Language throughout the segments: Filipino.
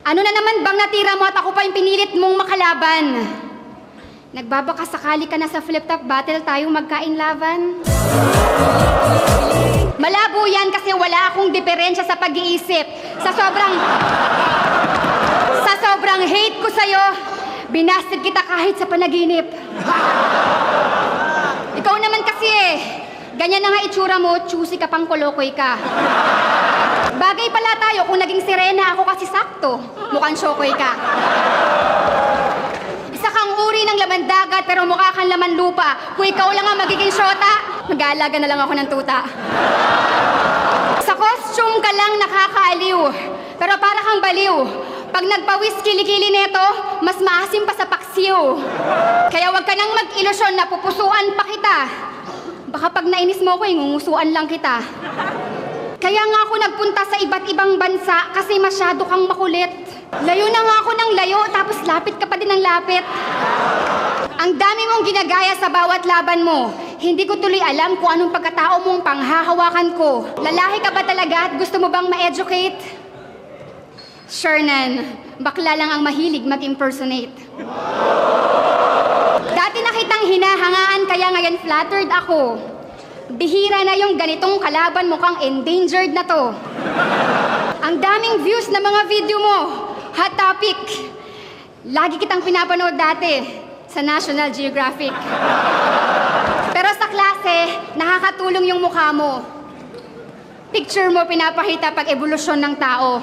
Ano na naman bang natira mo at ako pa yung pinilit mong makalaban? Nagbabaka sakali ka na sa flip-top battle tayong magkain laban? Malabo yan kasi wala akong diferensya sa pag-iisip. Sa sobrang hate ko sa'yo, binasted kita kahit sa panaginip. Ikaw naman kasi ganyan na nga itsura mo, choosy ka pang kolokoy ka. Bagay pala tayo kung naging sirena ako kasi sakto, mukhang syokoy ka. Isa kang uri ng laman dagat pero mukha kang laman lupa. Kung ikaw lang ang magiging syota, mag-aalaga na lang ako ng tuta. Sa costume ka lang nakakaaliw, pero para kang baliw. Pag nagpawis kilikili neto, mas maasim pa sa paksiw. Kaya wag ka nang mag-ilusyon na pupusuan pa kita. Baka pag nainis mo ko, ngungusuan lang kita. Kaya nga ako nagpunta sa iba't ibang bansa kasi masyado kang makulit. Layo na nga ako ng layo, tapos lapit ka pa din ng lapit. Ang dami mong ginagaya sa bawat laban mo. Hindi ko tuloy alam kung anong pagkatao mong panghahawakan ko. Lalaki ka ba talaga at gusto mo bang ma-educate? Sure nan, bakla lang ang mahilig mag-impersonate. Dati na kitang hinahangaan kaya ngayon flattered ako. Bihira na yung ganitong kalaban, mukhang endangered na to. Ang daming views na mga video mo. Hot topic. Lagi kitang pinapanood dati sa National Geographic. Pero sa klase, nakakatulong yung mukha mo. Picture mo pinapakita pag evolusyon ng tao.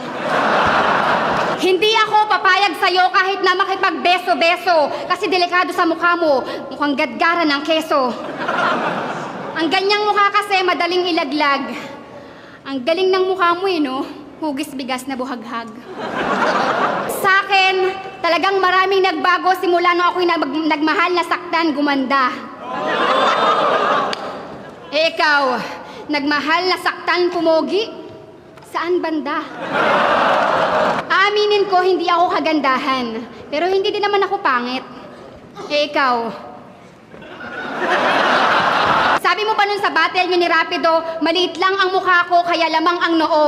Hindi ako papayag sa'yo kahit na makipagbeso-beso kasi delikado sa mukha mo, mukhang gadgaran ng keso. Ang ganyang mukha kasi madaling ilaglag. Ang galing ng mukha mo no? Hugis bigas na buhaghag. Sa akin, talagang maraming nagbago simula nung ako'y nagmahal na saktan gumanda. Ikaw, nagmahal na saktan pumogi? Saan banda? Aminin ko, hindi ako kagandahan. Pero hindi din naman ako pangit. Ikaw. Sabi mo pa nun sa battle nyo ni Rapido, maliit lang ang mukha ko, kaya lamang ang noo.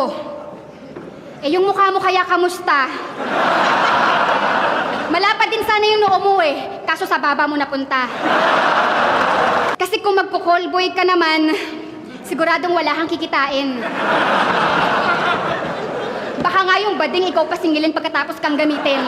Yung mukha mo kaya kamusta? Malapad din sana yung noo mo kaso sa baba mo napunta. Kasi kung magko-callboy ka naman, siguradong wala kang kikitain. Baka nga yung bading ikaw pasingilin pagkatapos kang gamitin.